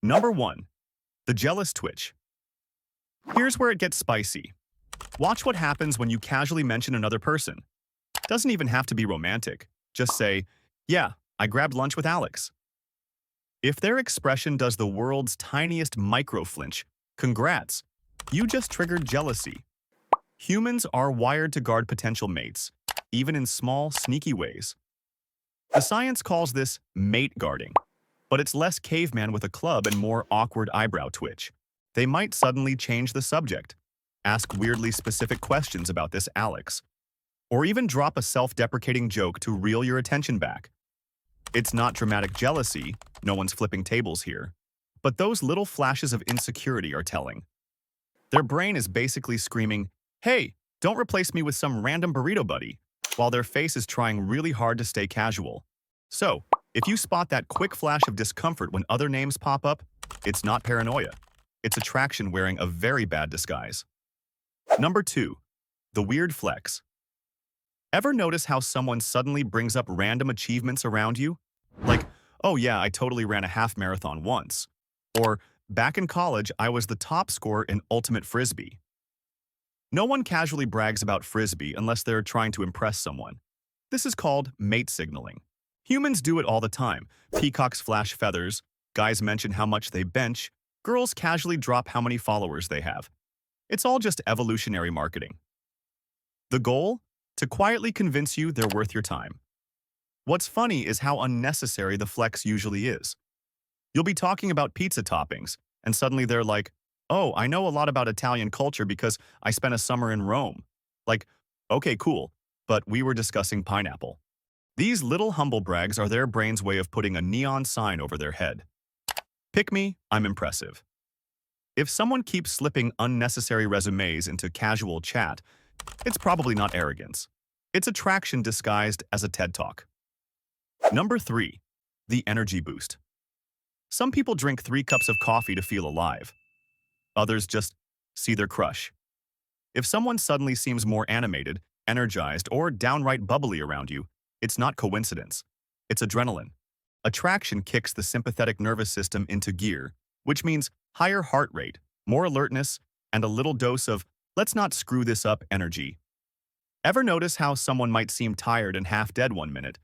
Number 1. The jealous twitch. Here's where it gets spicy. Watch what happens when you casually mention another person. Doesn't even have to be romantic. Just say, yeah, I grabbed lunch with Alex. If their expression does the world's tiniest micro-flinch, congrats, you just triggered jealousy. Humans are wired to guard potential mates, even in small, sneaky ways. The science calls this mate guarding, but it's less caveman with a club and more awkward eyebrow twitch. They might suddenly change the subject, ask weirdly specific questions about this Alex, or even drop a self-deprecating joke to reel your attention back. It's not dramatic jealousy, no one's flipping tables here, but those little flashes of insecurity are telling. Their brain is basically screaming, hey, don't replace me with some random burrito buddy, while their face is trying really hard to stay casual. So, if you spot that quick flash of discomfort when other names pop up, it's not paranoia. It's attraction wearing a very bad disguise. Number 2. The weird flex. Ever notice how someone suddenly brings up random achievements around you? Like, oh yeah, I totally ran a half marathon once. Or, back in college, I was the top scorer in ultimate frisbee. No one casually brags about frisbee unless they're trying to impress someone. This is called mate signaling. Humans do it all the time. Peacocks flash feathers, guys mention how much they bench, girls casually drop how many followers they have. It's all just evolutionary marketing. The goal? To quietly convince you they're worth your time. What's funny is how unnecessary the flex usually is. You'll be talking about pizza toppings, and suddenly they're like, oh, I know a lot about Italian culture because I spent a summer in Rome. Like, okay, cool, but we were discussing pineapple. These little humble brags are their brain's way of putting a neon sign over their head. Pick me, I'm impressive. If someone keeps slipping unnecessary resumes into casual chat, it's probably not arrogance. It's attraction disguised as a TED Talk. Number 3. The energy boost. Some people drink 3 cups of coffee to feel alive. Others just see their crush. If someone suddenly seems more animated, energized, or downright bubbly around you, it's not coincidence. It's adrenaline. Attraction kicks the sympathetic nervous system into gear, which means higher heart rate, more alertness, and a little dose of let's not screw this up energy. Ever notice how someone might seem tired and half dead one minute,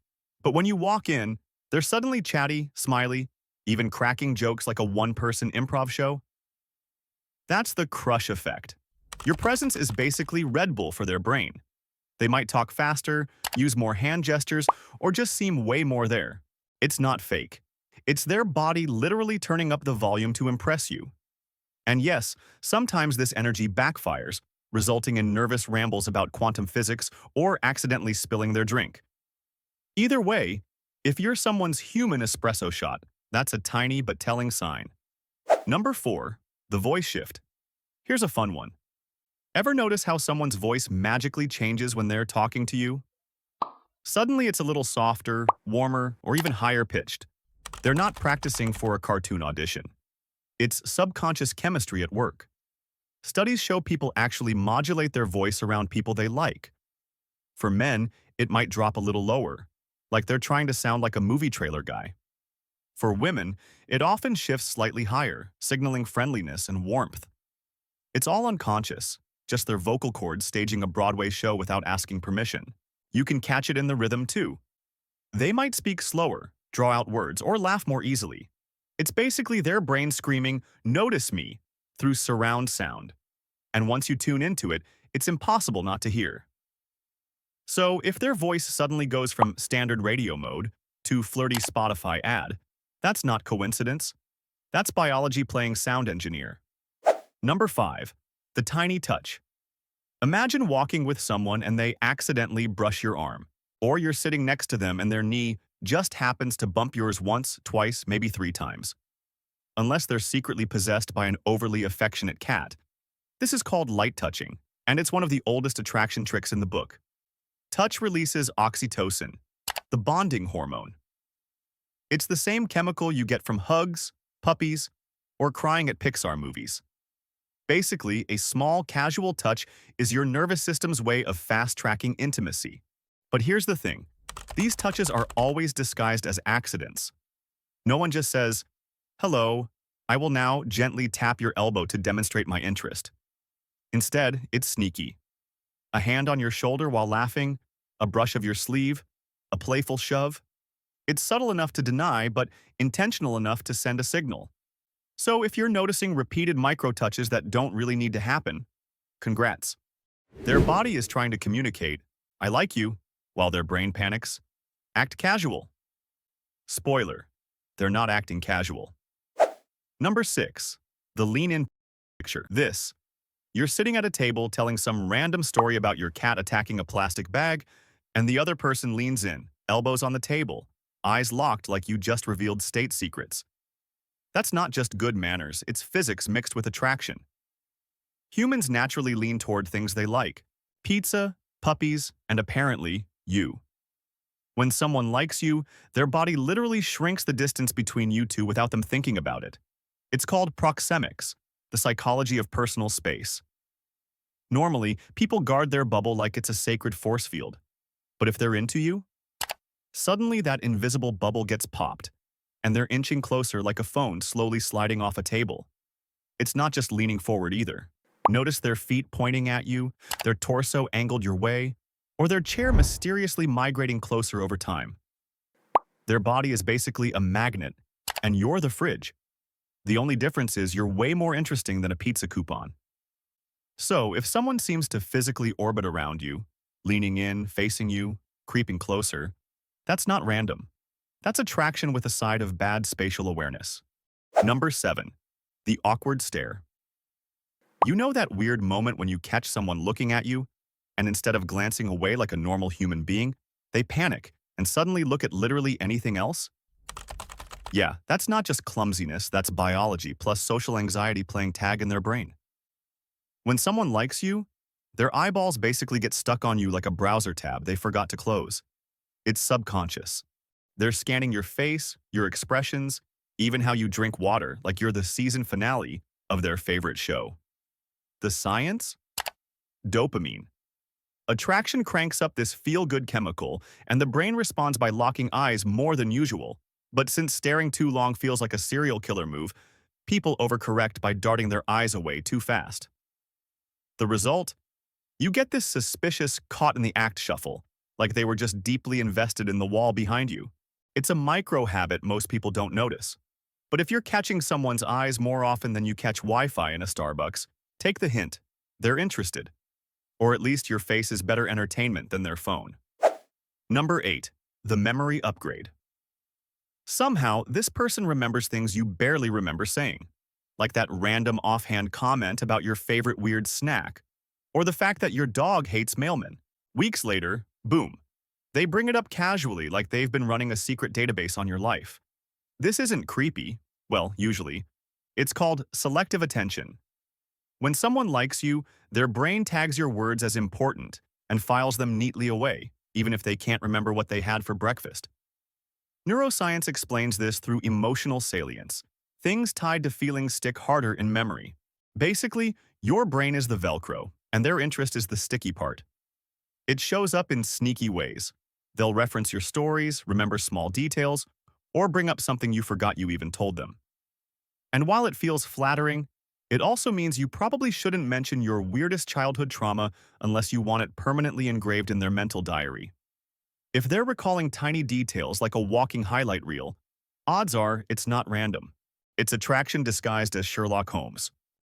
but when you walk in, they're suddenly chatty, smiley, even cracking jokes like a one-person improv show? That's the crush effect. Your presence is basically Red Bull for their brain. They might talk faster, use more hand gestures, or just seem way more there. It's not fake. It's their body literally turning up the volume to impress you. And yes, sometimes this energy backfires, resulting in nervous rambles about quantum physics or accidentally spilling their drink. Either way, if you're someone's human espresso shot, that's a tiny but telling sign. Number 4. The voice shift. Here's a fun one. Ever notice how someone's voice magically changes when they're talking to you? Suddenly it's a little softer, warmer, or even higher pitched. They're not practicing for a cartoon audition. It's subconscious chemistry at work. Studies show people actually modulate their voice around people they like. For men, it might drop a little lower, like they're trying to sound like a movie trailer guy. For women, it often shifts slightly higher, signaling friendliness and warmth. It's all unconscious, just their vocal cords staging a Broadway show without asking permission. You can catch it in the rhythm too. They might speak slower, draw out words, or laugh more easily. It's basically their brain screaming, "Notice me," through surround sound. And once you tune into it, it's impossible not to hear. So if their voice suddenly goes from standard radio mode to flirty Spotify ad, that's not coincidence. That's biology playing sound engineer. Number 5. The tiny touch. Imagine walking with someone and they accidentally brush your arm, or you're sitting next to them and their knee just happens to bump yours once, twice, maybe 3 times. Unless they're secretly possessed by an overly affectionate cat. This is called light touching, and it's one of the oldest attraction tricks in the book. Touch releases oxytocin, the bonding hormone. It's the same chemical you get from hugs, puppies, or crying at Pixar movies. Basically, a small, casual touch is your nervous system's way of fast-tracking intimacy. But here's the thing. These touches are always disguised as accidents. No one just says, "Hello," I will now gently tap your elbow to demonstrate my interest. Instead, it's sneaky. A hand on your shoulder while laughing, a brush of your sleeve, a playful shove. It's subtle enough to deny, but intentional enough to send a signal. So if you're noticing repeated micro-touches that don't really need to happen, congrats. Their body is trying to communicate, I like you, while their brain panics. Act casual. Spoiler, they're not acting casual. Number 6. The lean-in picture. You're sitting at a table telling some random story about your cat attacking a plastic bag, and the other person leans in, elbows on the table, eyes locked like you just revealed state secrets. That's not just good manners, it's physics mixed with attraction. Humans naturally lean toward things they like: pizza, puppies, and apparently, you. When someone likes you, their body literally shrinks the distance between you two without them thinking about it. It's called proxemics, the psychology of personal space. Normally, people guard their bubble like it's a sacred force field. But if they're into you, suddenly that invisible bubble gets popped, and they're inching closer like a phone slowly sliding off a table. It's not just leaning forward either. Notice their feet pointing at you, their torso angled your way, or their chair mysteriously migrating closer over time. Their body is basically a magnet, and you're the fridge. The only difference is you're way more interesting than a pizza coupon. So, if someone seems to physically orbit around you, leaning in, facing you, creeping closer, that's not random. That's attraction with a side of bad spatial awareness. Number 7. The awkward stare. You know that weird moment when you catch someone looking at you, and instead of glancing away like a normal human being, they panic and suddenly look at literally anything else? Yeah, that's not just clumsiness, that's biology plus social anxiety playing tag in their brain. When someone likes you, their eyeballs basically get stuck on you like a browser tab they forgot to close. It's subconscious. They're scanning your face, your expressions, even how you drink water like you're the season finale of their favorite show. The science? Dopamine. Attraction cranks up this feel-good chemical, and the brain responds by locking eyes more than usual. But since staring too long feels like a serial killer move, people overcorrect by darting their eyes away too fast. The result? You get this suspicious caught-in-the-act shuffle, like they were just deeply invested in the wall behind you. It's a micro-habit most people don't notice. But if you're catching someone's eyes more often than you catch Wi-Fi in a Starbucks, take the hint. They're interested. Or at least your face is better entertainment than their phone. Number 8. The memory upgrade. Somehow, this person remembers things you barely remember saying, like that random offhand comment about your favorite weird snack, or the fact that your dog hates mailmen. Weeks later, boom, they bring it up casually like they've been running a secret database on your life. This isn't creepy, well, usually. It's called selective attention. When someone likes you, their brain tags your words as important and files them neatly away, even if they can't remember what they had for breakfast. Neuroscience explains this through emotional salience. Things tied to feelings stick harder in memory. Basically, your brain is the Velcro, and their interest is the sticky part. It shows up in sneaky ways. They'll reference your stories, remember small details, or bring up something you forgot you even told them. And while it feels flattering, it also means you probably shouldn't mention your weirdest childhood trauma unless you want it permanently engraved in their mental diary. If they're recalling tiny details like a walking highlight reel, odds are it's not random. It's attraction disguised as Sherlock Holmes.